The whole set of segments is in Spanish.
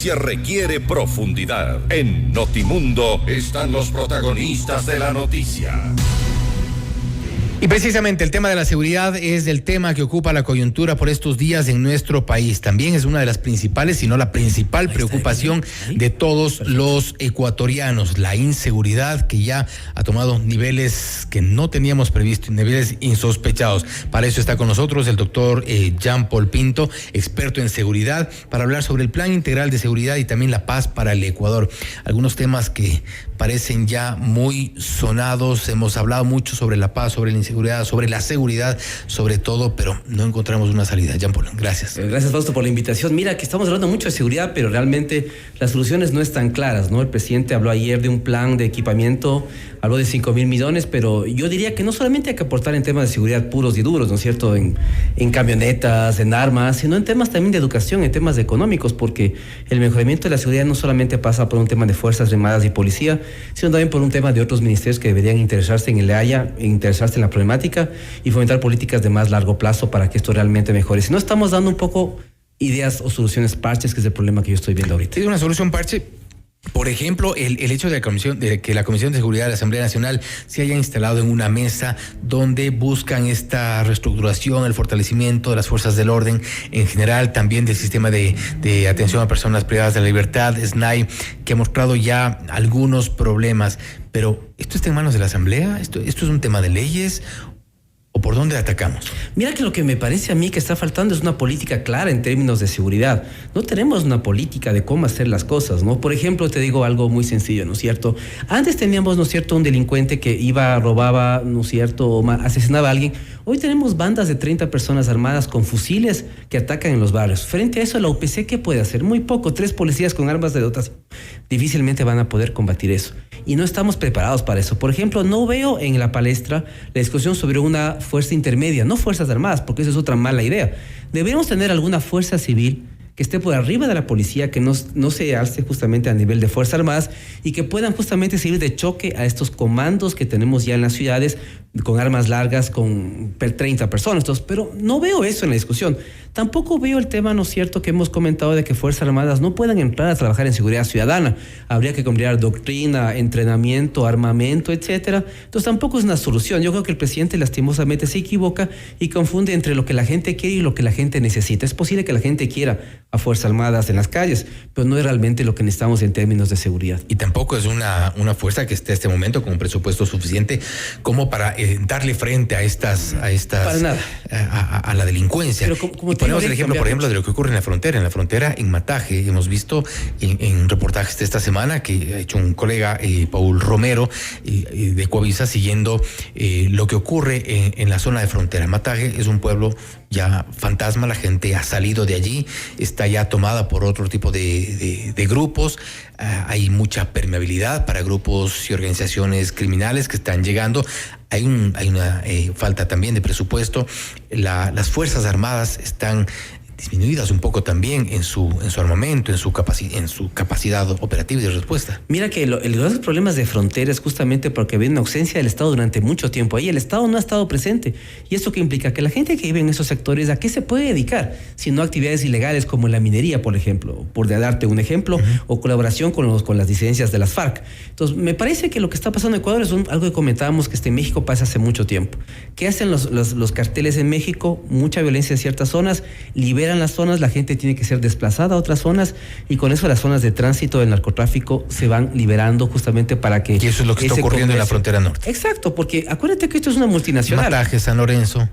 Requiere profundidad. En Notimundo están los protagonistas de la noticia. Y precisamente el tema de la seguridad es el tema que ocupa la coyuntura por estos días en nuestro país. También es una de las principales, si no la principal preocupación de todos los ecuatorianos. La inseguridad que ya ha tomado niveles que no teníamos previsto, niveles insospechados. Para eso está con nosotros el doctor Jean Paul Pinto, experto en seguridad, para hablar sobre el Plan Integral de Seguridad y también la paz para el Ecuador. Algunos temas que parecen ya muy sonados. Hemos hablado mucho sobre la paz, sobre la inseguridad, sobre la seguridad, sobre todo, pero no encontramos una salida. Jean Paul, gracias. Gracias, Fausto, por la invitación. Mira, que estamos hablando mucho de seguridad, pero realmente las soluciones no están claras, ¿no? El presidente habló ayer de un plan de equipamiento, habló de 5.000 millones, pero yo diría que no solamente hay que aportar en temas de seguridad puros y duros, ¿no es cierto?, en camionetas, en armas, sino en temas también de educación, en temas económicos, porque el mejoramiento de la seguridad no solamente pasa por un tema de Fuerzas Armadas y Policía, sino también por un tema de otros ministerios que deberían interesarse en el área, interesarse en la problemática y fomentar políticas de más largo plazo para que esto realmente mejore. Si no, estamos dando un poco ideas o soluciones parches, que es el problema que yo estoy viendo ahorita. ¿Es una solución parche? Por ejemplo, el hecho de que la Comisión de Seguridad de la Asamblea Nacional se haya instalado en una mesa donde buscan esta reestructuración, el fortalecimiento de las fuerzas del orden en general, también del sistema de atención a personas privadas de la libertad, SNAI, que ha mostrado ya algunos problemas. Pero, ¿esto está en manos de la Asamblea? ¿Esto es un tema de leyes? ¿O por dónde atacamos? Mira que lo que me parece a mí que está faltando es una política clara en términos de seguridad. No tenemos una política de cómo hacer las cosas, ¿no? Por ejemplo, te digo algo muy sencillo, ¿no es cierto? Antes teníamos, ¿no es cierto?, un delincuente que iba, robaba, ¿no es cierto?, o asesinaba a alguien. Hoy tenemos bandas de 30 personas armadas con fusiles que atacan en los barrios. Frente a eso, la UPC, ¿qué puede hacer? Muy poco. 3 policías con armas de dotación difícilmente van a poder combatir eso. Y no estamos preparados para eso. Por ejemplo, no veo en la palestra la discusión sobre una fuerza intermedia, no fuerzas armadas, porque eso es otra mala idea. Deberíamos tener alguna fuerza civil que esté por arriba de la policía, que no se alce justamente a nivel de Fuerzas Armadas y que puedan justamente servir de choque a estos comandos que tenemos ya en las ciudades con armas largas, con 30 personas. Entonces, pero no veo eso en la discusión. Tampoco veo el tema, ¿no es cierto?, que hemos comentado de que Fuerzas Armadas no puedan entrar a trabajar en seguridad ciudadana. Habría que cambiar doctrina, entrenamiento, armamento, etcétera. Entonces tampoco es una solución. Yo creo que el presidente lastimosamente se equivoca y confunde entre lo que la gente quiere y lo que la gente necesita. Es posible que la gente quiera a Fuerzas Armadas en las calles, pero no es realmente lo que necesitamos en términos de seguridad. Y tampoco es una fuerza que esté en este momento con un presupuesto suficiente como para darle frente a estas para nada. A la delincuencia. Pero como ponemos el ejemplo, por ejemplo, de lo que ocurre en la frontera en Mataje. Hemos visto en reportajes de esta semana que ha hecho un colega, Paul Romero, de Coavisa, siguiendo lo que ocurre en la zona de frontera. Mataje es un pueblo ya fantasma, la gente ha salido de allí, está ya tomada por otro tipo de grupos, hay mucha permeabilidad para grupos y organizaciones criminales que están llegando. Hay una falta también de presupuesto. Las Fuerzas Armadas están disminuidas un poco también en su armamento, en su capacidad operativa y de respuesta. Mira que los grandes problemas de frontera es justamente porque había una ausencia del Estado durante mucho tiempo. Ahí el Estado no ha estado presente. ¿Y eso qué implica? Que la gente que vive en esos sectores, ¿a qué se puede dedicar? Si no actividades ilegales como la minería, por ejemplo, por darte un ejemplo, o colaboración con las disidencias de las FARC. Entonces, me parece que lo que está pasando en Ecuador es algo que comentábamos que en México pasa hace mucho tiempo. ¿Qué hacen los carteles en México? Mucha violencia en ciertas zonas, liberan las zonas, la gente tiene que ser desplazada a otras zonas y con eso las zonas de tránsito del narcotráfico se van liberando justamente para que... Y eso es lo que está ocurriendo en la frontera norte. Exacto, porque acuérdate que esto es una multinacional. Mataje, San Lorenzo.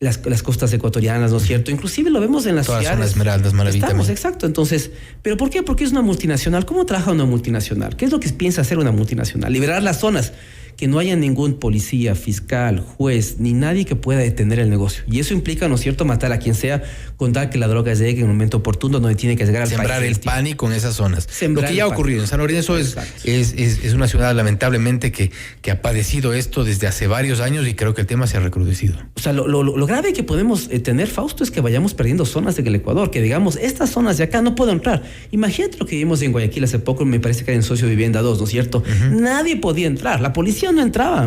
Las costas ecuatorianas, ¿no es cierto? Inclusive lo vemos en las todas ciudades. Todas son Esmeraldas, Malavita. Estamos, exacto. Entonces, ¿pero por qué? Porque es una multinacional. ¿Cómo trabaja una multinacional? ¿Qué es lo que piensa hacer una multinacional? Liberar las zonas, que no haya ningún policía, fiscal, juez, ni nadie que pueda detener el negocio. Y eso implica, ¿no es cierto?, matar a quien sea, contar que la droga llegue en un momento oportuno donde tiene que llegar al país. Sembrar el pánico en esas zonas. Lo que ya ha ocurrido en San Lorenzo es una ciudad lamentablemente que ha padecido esto desde hace varios años y creo que el tema se ha recrudecido. O sea, lo grave que podemos tener, Fausto, es que vayamos perdiendo zonas del Ecuador, que digamos, estas zonas de acá no puedo entrar. Imagínate lo que vimos en Guayaquil hace poco, me parece que era en Socio Vivienda 2, ¿no es cierto? Nadie podía entrar, la policía policía no entraba,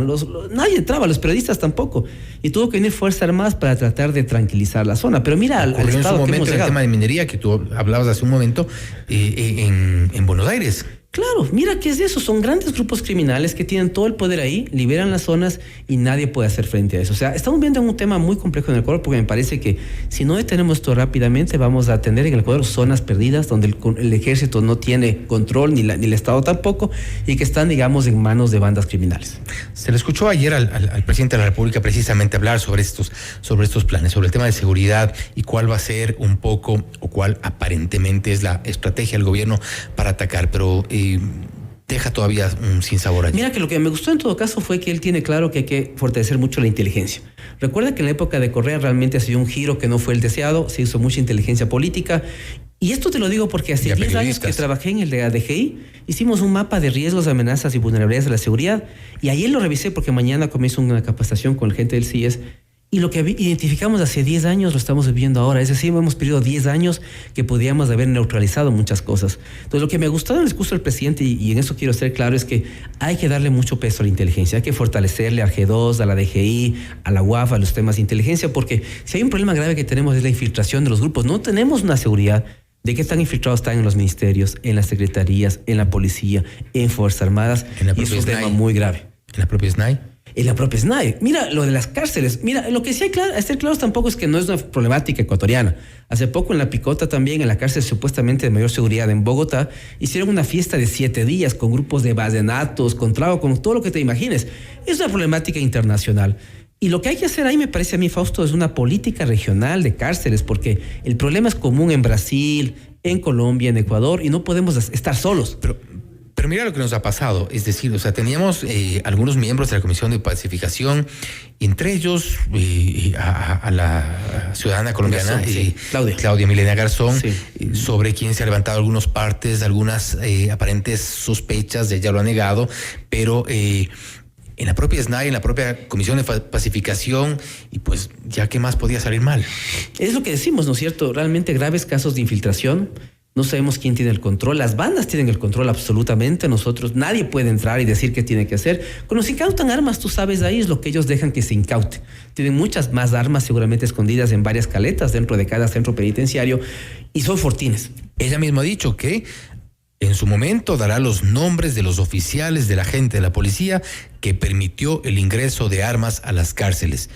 nadie entraba, los periodistas tampoco. Y tuvo que venir Fuerzas Armadas para tratar de tranquilizar la zona. Pero mira al Ocurrió en su estado que momento hemos el llegado. tema de minería que tú hablabas hace un momento en Buenos Aires. Claro, mira qué es eso, son grandes grupos criminales que tienen todo el poder ahí, liberan las zonas y nadie puede hacer frente a eso. O sea, estamos viendo un tema muy complejo en el Ecuador porque me parece que si no detenemos esto rápidamente vamos a tener en el Ecuador zonas perdidas donde el ejército no tiene control, ni el Estado tampoco, y que están, digamos, en manos de bandas criminales. Se le escuchó ayer al presidente de la República precisamente hablar sobre estos planes, sobre el tema de seguridad y cuál va a ser un poco, o cuál aparentemente es la estrategia del gobierno para atacar, pero deja todavía un sinsabor allí. Mira que lo que me gustó en todo caso fue que él tiene claro que hay que fortalecer mucho la inteligencia. Recuerda que en la época de Correa realmente ha sido un giro que no fue el deseado, se hizo mucha inteligencia política. Y esto te lo digo porque hace 10 años que trabajé en el de la DGI, hicimos un mapa de riesgos, amenazas y vulnerabilidades de la seguridad. Y ayer lo revisé porque mañana comienzo una capacitación con la gente del CIES. Y lo que identificamos hace 10 años lo estamos viviendo ahora. Es decir, hemos perdido 10 años que podíamos haber neutralizado muchas cosas. Entonces, lo que me gustó en el discurso del presidente, y en eso quiero ser claro, es que hay que darle mucho peso a la inteligencia. Hay que fortalecerle al G2, a la DGI, a la UAF, a los temas de inteligencia, porque si hay un problema grave que tenemos es la infiltración de los grupos. No tenemos una seguridad de qué tan infiltrados están en los ministerios, en las secretarías, en la policía, en Fuerzas Armadas. Y es un tema muy grave. ¿En la propia SNAI? En la propia SNAI. Mira, lo de las cárceles. Mira, lo que sí hay que ser claros tampoco es que no es una problemática ecuatoriana. Hace poco en La Picota también, en la cárcel supuestamente de mayor seguridad en Bogotá, hicieron una fiesta de 7 días con grupos de vallenatos, con trago, con todo lo que te imagines. Es una problemática internacional. Y lo que hay que hacer ahí, me parece a mí, Fausto, es una política regional de cárceles, porque el problema es común en Brasil, en Colombia, en Ecuador, y no podemos estar solos. Pero mira lo que nos ha pasado, es decir, o sea, teníamos algunos miembros de la Comisión de Pacificación, entre ellos a la ciudadana colombiana, sí, Claudia Milena Garzón, sí, sobre quien se ha levantado algunas partes, algunas aparentes sospechas, ella lo ha negado, pero en la propia SNAI, en la propia Comisión de Pacificación, y pues ya qué más podía salir mal. Es lo que decimos, ¿no es cierto? Realmente graves casos de infiltración. No sabemos quién tiene el control. Las bandas tienen el control absolutamente. Nosotros, nadie puede entrar y decir qué tiene que hacer. Cuando se incautan armas, tú sabes, ahí es lo que ellos dejan que se incaute. Tienen muchas más armas seguramente escondidas en varias caletas dentro de cada centro penitenciario y son fortines. Ella misma ha dicho que en su momento dará los nombres de los oficiales de la gente de la policía que permitió el ingreso de armas a las cárceles.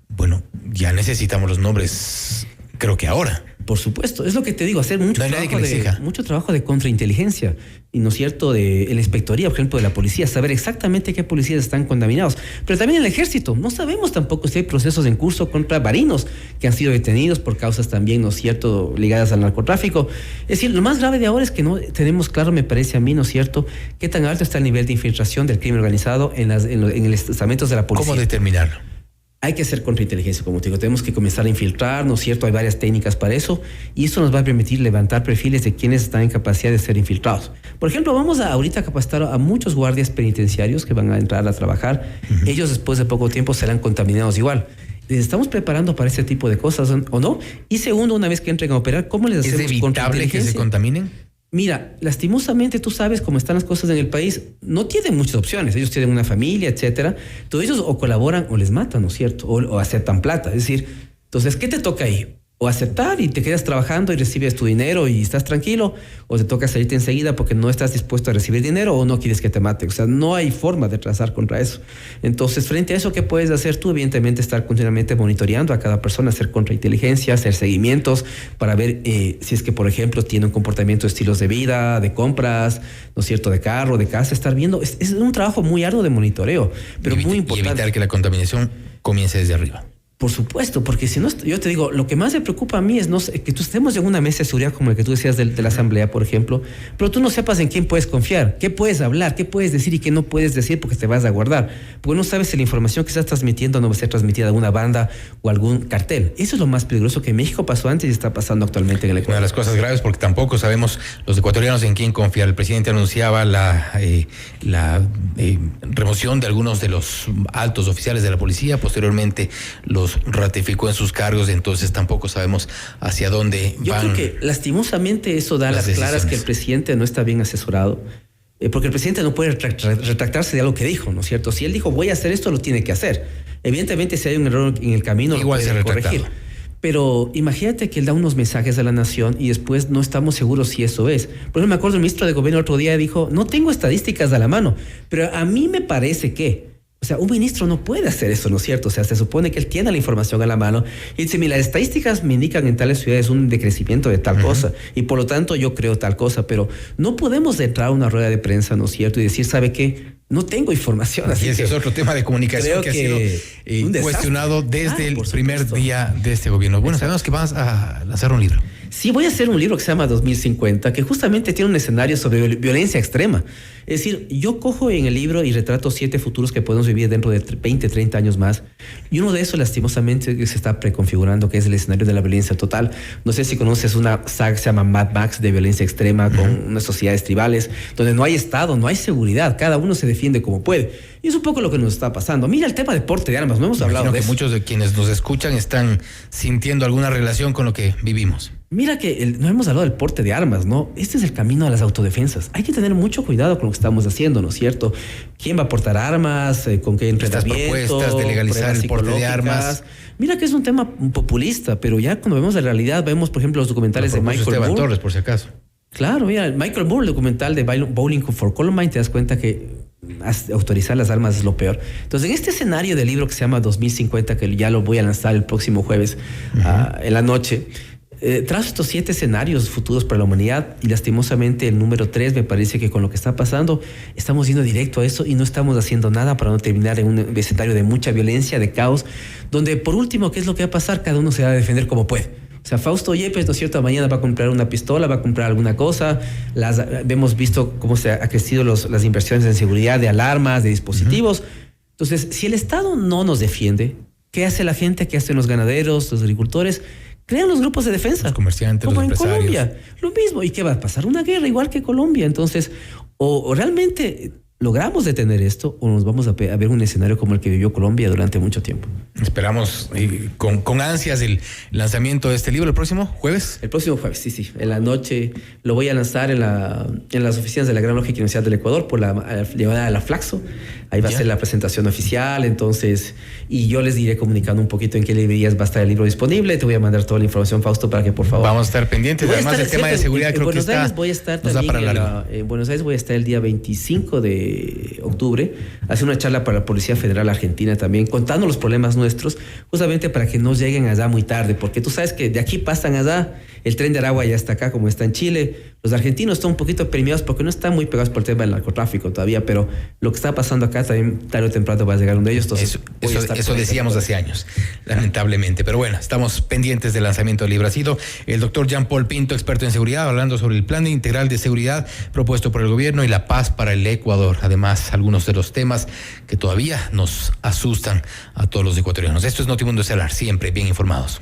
Bueno, ya necesitamos los nombres, creo que ahora. Por supuesto, es lo que te digo, hacer mucho trabajo de contrainteligencia, y no es cierto, de la inspectoría, por ejemplo, de la policía, saber exactamente qué policías están contaminados. Pero también el ejército, no sabemos tampoco si hay procesos en curso contra marinos que han sido detenidos por causas también, ¿no es cierto?, ligadas al narcotráfico. Es decir, lo más grave de ahora es que no tenemos claro, me parece a mí, ¿no es cierto?, qué tan alto está el nivel de infiltración del crimen organizado en los estamentos de la policía. ¿Cómo determinarlo? Hay que hacer contrainteligencia, como te digo, tenemos que comenzar a infiltrar, ¿no es cierto? Hay varias técnicas para eso, y eso nos va a permitir levantar perfiles de quienes están en capacidad de ser infiltrados. Por ejemplo, vamos a ahorita capacitar a muchos guardias penitenciarios que van a entrar a trabajar. Ellos después de poco tiempo serán contaminados igual. ¿Les estamos preparando para ese tipo de cosas o no? Y segundo, una vez que entren a operar, ¿cómo les hacemos contrainteligencia? ¿Es evitable que se contaminen? Mira, lastimosamente tú sabes cómo están las cosas en el país, no tienen muchas opciones, ellos tienen una familia, etcétera, todos ellos o colaboran o les matan, ¿no es cierto? O aceptan plata, es decir, entonces, ¿qué te toca ahí? O aceptar y te quedas trabajando y recibes tu dinero y estás tranquilo, o te toca salirte enseguida porque no estás dispuesto a recibir dinero o no quieres que te mate. O sea, no hay forma de trazar contra eso. Entonces, frente a eso, ¿qué puedes hacer tú? Evidentemente, estar continuamente monitoreando a cada persona, hacer contrainteligencia, hacer seguimientos para ver si es que, por ejemplo, tiene un comportamiento de estilos de vida, de compras, ¿no es cierto?, de carro, de casa, estar viendo. Es un trabajo muy arduo de monitoreo, pero muy importante. Y evitar que la contaminación comience desde arriba. Por supuesto, porque si no, yo te digo, lo que más me preocupa a mí es que tú estemos en una mesa de seguridad como el que tú decías de la asamblea, por ejemplo, pero tú no sepas en quién puedes confiar, qué puedes hablar, qué puedes decir y qué no puedes decir porque te vas a guardar. Porque no sabes si la información que estás transmitiendo no va a ser transmitida a alguna banda o algún cartel. Eso es lo más peligroso que en México pasó antes y está pasando actualmente en el Ecuador. Una de las cosas graves porque tampoco sabemos los ecuatorianos en quién confiar. El presidente anunciaba la remoción de algunos de los altos oficiales de la policía, posteriormente los ratificó en sus cargos, entonces tampoco sabemos hacia dónde van. Yo creo que lastimosamente eso da las claras que el presidente no está bien asesorado. porque el presidente no puede retractarse de algo que dijo, ¿no es cierto? Si él dijo voy a hacer esto, lo tiene que hacer. Evidentemente, si hay un error en el camino, igual lo puede corregir. Pero imagínate que él da unos mensajes a la nación y después no estamos seguros si eso es. Por ejemplo, me acuerdo el ministro de Gobierno el otro día dijo, no tengo estadísticas a la mano, pero a mí me parece que... O sea, un ministro no puede hacer eso, ¿no es cierto? O sea, se supone que él tiene la información a la mano y dice, mira, las estadísticas me indican en tales ciudades un decrecimiento de tal cosa y por lo tanto yo creo tal cosa, pero no podemos entrar a una rueda de prensa, ¿no es cierto? Y decir, ¿sabe qué? No tengo información. Así ese es otro tema de comunicación que ha sido cuestionado desde el primer día de este gobierno. Bueno, sabemos que vas a lanzar un libro. Sí, voy a hacer un libro que se llama 2050, que justamente tiene un escenario sobre violencia extrema. Es decir, yo cojo en el libro y retrato 7 futuros que podemos vivir dentro de 20, 30 años más. Y uno de esos, lastimosamente, se está preconfigurando, que es el escenario de la violencia total. No sé si conoces una saga que se llama Mad Max, de violencia extrema, con unas sociedades tribales, donde no hay Estado, no hay seguridad, cada uno se defiende como puede. Y es un poco lo que nos está pasando. Mira el tema de porte de armas, no hemos hablado de eso. Muchos de quienes nos escuchan están sintiendo alguna relación con lo que vivimos. Mira que no hemos hablado del porte de armas, ¿no? Este es el camino a las autodefensas. Hay que tener mucho cuidado con lo que estamos haciendo, ¿no es cierto? ¿Quién va a portar armas? ¿Con qué entrenamiento? Estas propuestas de legalizar el porte de armas. Mira que es un tema populista, pero ya cuando vemos la realidad, vemos, por ejemplo, los documentales de Michael Esteban Moore. Torres, por si acaso. Claro, mira, Michael Moore, el documental de Bowling for Columbine, te das cuenta que autorizar las armas es lo peor. Entonces, en este escenario del libro que se llama 2050, que ya lo voy a lanzar el próximo jueves en la noche, trazo estos 7 escenarios futuros para la humanidad y lastimosamente el número 3 me parece que con lo que está pasando estamos yendo directo a eso y no estamos haciendo nada para no terminar en un escenario de mucha violencia, de caos, donde por último, ¿qué es lo que va a pasar? Cada uno se va a defender como puede. O sea, Fausto Yepes, ¿no es cierto? Mañana va a comprar una pistola, va a comprar alguna cosa. Hemos visto cómo se ha crecido las inversiones en seguridad, de alarmas, de dispositivos. Entonces, si el Estado no nos defiende, ¿qué hace la gente? ¿Qué hacen los ganaderos, los agricultores? Crean los grupos de defensa. Los comerciantes, como los empresarios. Como en Colombia. Lo mismo. ¿Y qué va a pasar? Una guerra igual que Colombia. Entonces, o realmente logramos detener esto o nos vamos a ver un escenario como el que vivió Colombia durante mucho tiempo. Esperamos con ansias el lanzamiento de este libro el próximo jueves. El próximo jueves, sí. En la noche lo voy a lanzar en las oficinas de la Gran Lógica Universidad del Ecuador por la llevada a la Flaxo. Ahí va a ser la presentación oficial, entonces, y yo les iré comunicando un poquito en qué librerías va a estar el libro disponible. Te voy a mandar toda la información, Fausto, para que por favor... Vamos a estar pendientes. Además, el tema de seguridad creo que está... En Buenos Aires voy a estar el día 25 de octubre, haciendo una charla para la Policía Federal Argentina también, contando los problemas nuestros, justamente para que no lleguen allá muy tarde, porque tú sabes que de aquí pasan allá, el tren de Aragua ya está acá como está en Chile. Los argentinos están un poquito premiados porque no están muy pegados por el tema del narcotráfico todavía, pero lo que está pasando acá también tarde o temprano va a llegar uno de ellos. Entonces, eso decíamos hace años, lamentablemente. Pero bueno, estamos pendientes del lanzamiento del libro. Ha sido el doctor Jean-Paul Pinto, experto en seguridad, hablando sobre el plan integral de seguridad propuesto por el gobierno y la paz para el Ecuador. Además, algunos de los temas que todavía nos asustan a todos los ecuatorianos. Esto es Notimundo Estelar, siempre bien informados.